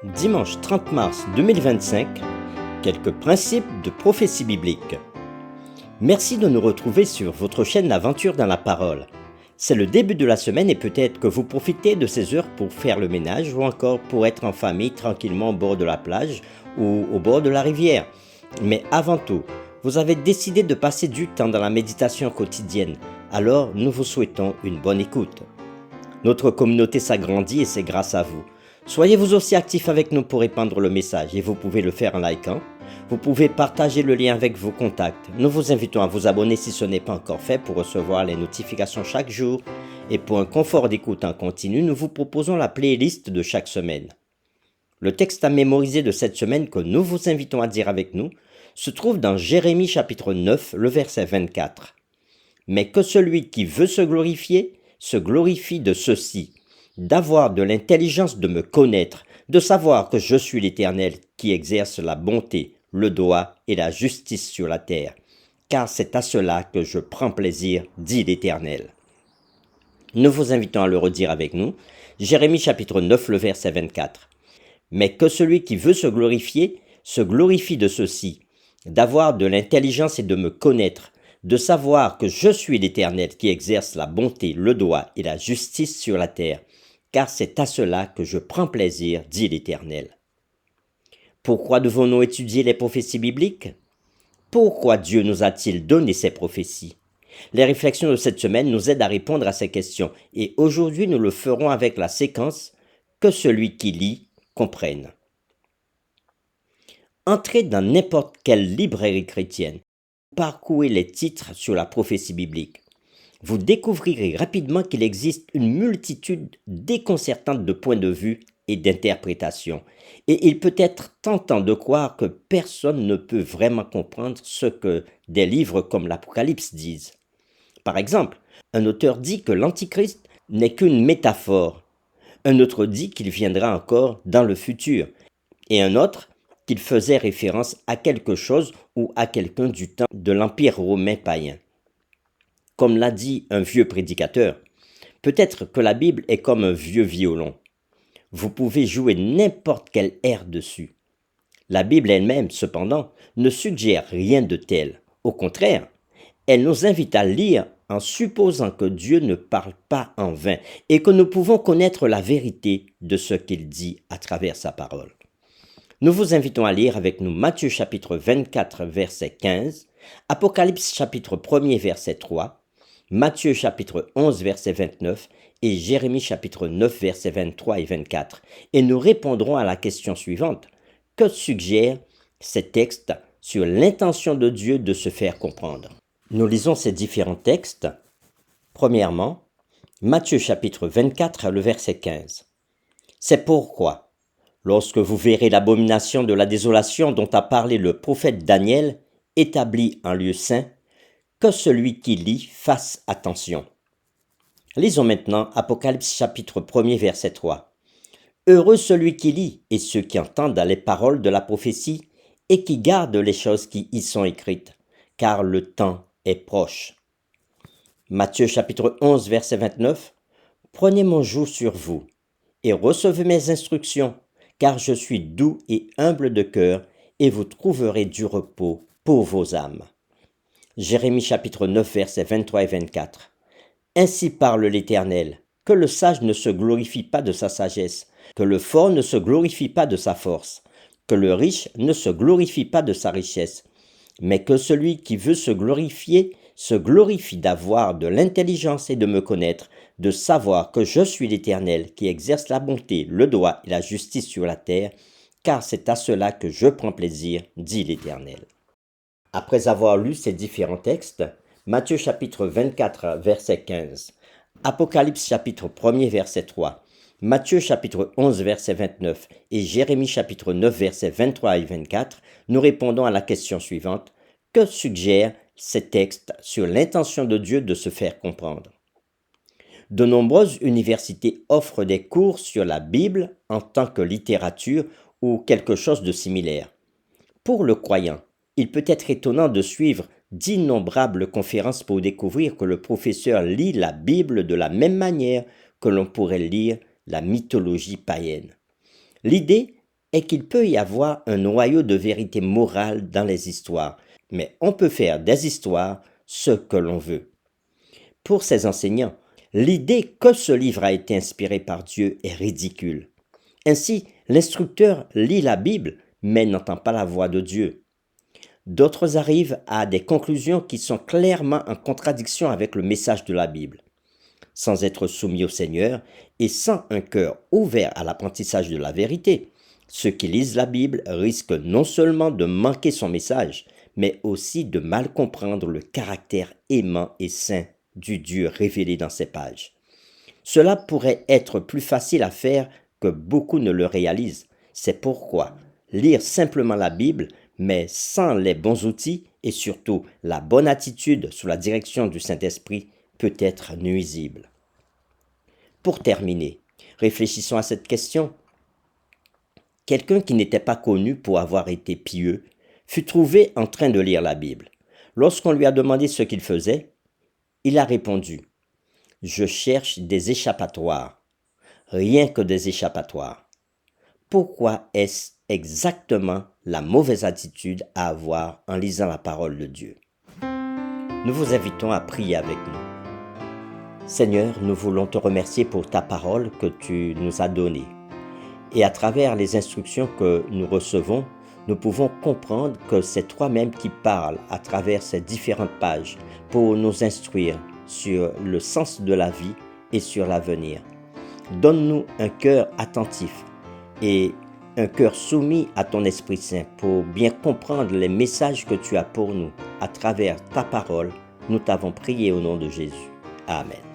Dimanche 30 mars 2025, quelques principes de prophétie biblique. Merci de nous retrouver sur votre chaîne L'Aventure dans la Parole. C'est le début de la semaine et peut-être que vous profitez de ces heures pour faire le ménage ou encore pour être en famille tranquillement au bord de la plage ou au bord de la rivière. Mais avant tout, vous avez décidé de passer du temps dans la méditation quotidienne, alors nous vous souhaitons une bonne écoute. Notre communauté s'agrandit et c'est grâce à vous. Soyez vous aussi actifs avec nous pour répandre le message et vous pouvez le faire en likant. Vous pouvez partager le lien avec vos contacts. Nous vous invitons à vous abonner si ce n'est pas encore fait pour recevoir les notifications chaque jour. Et pour un confort d'écoute en continu, nous vous proposons la playlist de chaque semaine. Le texte à mémoriser de cette semaine que nous vous invitons à dire avec nous se trouve dans Jérémie chapitre 9, le verset 24. Mais que celui qui veut se glorifie de ceci, d'avoir de l'intelligence de me connaître, de savoir que je suis l'Éternel qui exerce la bonté, le droit et la justice sur la terre, car c'est à cela que je prends plaisir, dit l'Éternel. Nous vous invitons à le redire avec nous, Jérémie chapitre 9, le verset 24. Mais que celui qui veut se glorifie de ceci, d'avoir de l'intelligence et de me connaître, de savoir que je suis l'Éternel qui exerce la bonté, le droit et la justice sur la terre, car c'est à cela que je prends plaisir, dit l'Éternel. Pourquoi devons-nous étudier les prophéties bibliques? Pourquoi Dieu nous a-t-il donné ces prophéties? Les réflexions de cette semaine nous aident à répondre à ces questions et aujourd'hui nous le ferons avec la séquence « Que celui qui lit comprenne ». Entrez dans n'importe quelle librairie chrétienne, parcourez les titres sur la prophétie biblique. Vous découvrirez rapidement qu'il existe une multitude déconcertante de points de vue et d'interprétations. Et il peut être tentant de croire que personne ne peut vraiment comprendre ce que des livres comme l'Apocalypse disent. Par exemple, un auteur dit que l'Antichrist n'est qu'une métaphore. Un autre dit qu'il viendra encore dans le futur. Et un autre qu'il faisait référence à quelque chose ou à quelqu'un du temps de l'Empire romain païen. Comme l'a dit un vieux prédicateur, peut-être que la Bible est comme un vieux violon. Vous pouvez jouer n'importe quel air dessus. La Bible elle-même, cependant, ne suggère rien de tel. Au contraire, elle nous invite à lire en supposant que Dieu ne parle pas en vain et que nous pouvons connaître la vérité de ce qu'il dit à travers sa parole. Nous vous invitons à lire avec nous Matthieu chapitre 24 verset 15, Apocalypse chapitre 1er verset 3, Matthieu chapitre 11 verset 29 et Jérémie chapitre 9 verset 23 et 24. Et nous répondrons à la question suivante. Que suggèrent ces textes sur l'intention de Dieu de se faire comprendre? Nous lisons ces différents textes. Premièrement, Matthieu chapitre 24 le verset 15. C'est pourquoi, lorsque vous verrez l'abomination de la désolation dont a parlé le prophète Daniel, établie en lieu saint, que celui qui lit fasse attention. Lisons maintenant Apocalypse chapitre 1er verset 3. Heureux celui qui lit et ceux qui entendent les paroles de la prophétie et qui gardent les choses qui y sont écrites, car le temps est proche. Matthieu chapitre 11 verset 29. Prenez mon joug sur vous et recevez mes instructions, car je suis doux et humble de cœur et vous trouverez du repos pour vos âmes. Jérémie chapitre 9 versets 23 et 24. Ainsi parle l'Éternel, que le sage ne se glorifie pas de sa sagesse, que le fort ne se glorifie pas de sa force, que le riche ne se glorifie pas de sa richesse, mais que celui qui veut se glorifie d'avoir de l'intelligence et de me connaître, de savoir que je suis l'Éternel qui exerce la bonté, le droit et la justice sur la terre, car c'est à cela que je prends plaisir, dit l'Éternel. Après avoir lu ces différents textes, Matthieu chapitre 24 verset 15, Apocalypse chapitre 1er verset 3, Matthieu chapitre 11 verset 29 et Jérémie chapitre 9 verset 23 et 24, nous répondons à la question suivante. Que suggèrent ces textes sur l'intention de Dieu de se faire comprendre? De nombreuses universités offrent des cours sur la Bible en tant que littérature ou quelque chose de similaire. Pour le croyant, il peut être étonnant de suivre d'innombrables conférences pour découvrir que le professeur lit la Bible de la même manière que l'on pourrait lire la mythologie païenne. L'idée est qu'il peut y avoir un noyau de vérité morale dans les histoires, mais on peut faire des histoires ce que l'on veut. Pour ces enseignants, l'idée que ce livre a été inspiré par Dieu est ridicule. Ainsi, l'instructeur lit la Bible, mais n'entend pas la voix de Dieu. D'autres arrivent à des conclusions qui sont clairement en contradiction avec le message de la Bible. Sans être soumis au Seigneur et sans un cœur ouvert à l'apprentissage de la vérité, ceux qui lisent la Bible risquent non seulement de manquer son message, mais aussi de mal comprendre le caractère aimant et saint du Dieu révélé dans ces pages. Cela pourrait être plus facile à faire que beaucoup ne le réalisent. C'est pourquoi lire simplement la Bible, mais sans les bons outils et surtout la bonne attitude sous la direction du Saint-Esprit, peut être nuisible. Pour terminer, réfléchissons à cette question. Quelqu'un qui n'était pas connu pour avoir été pieux fut trouvé en train de lire la Bible. Lorsqu'on lui a demandé ce qu'il faisait, il a répondu « Je cherche des échappatoires, rien que des échappatoires. » Pourquoi est-ce exactement la mauvaise attitude à avoir en lisant la parole de Dieu? Nous vous invitons à prier avec nous. Seigneur, nous voulons te remercier pour ta parole que tu nous as donnée. Et à travers les instructions que nous recevons, nous pouvons comprendre que c'est toi-même qui parles à travers ces différentes pages pour nous instruire sur le sens de la vie et sur l'avenir. Donne-nous un cœur attentif et un cœur soumis à ton Esprit Saint pour bien comprendre les messages que tu as pour nous à travers ta parole. Nous t'avons prié au nom de Jésus. Amen.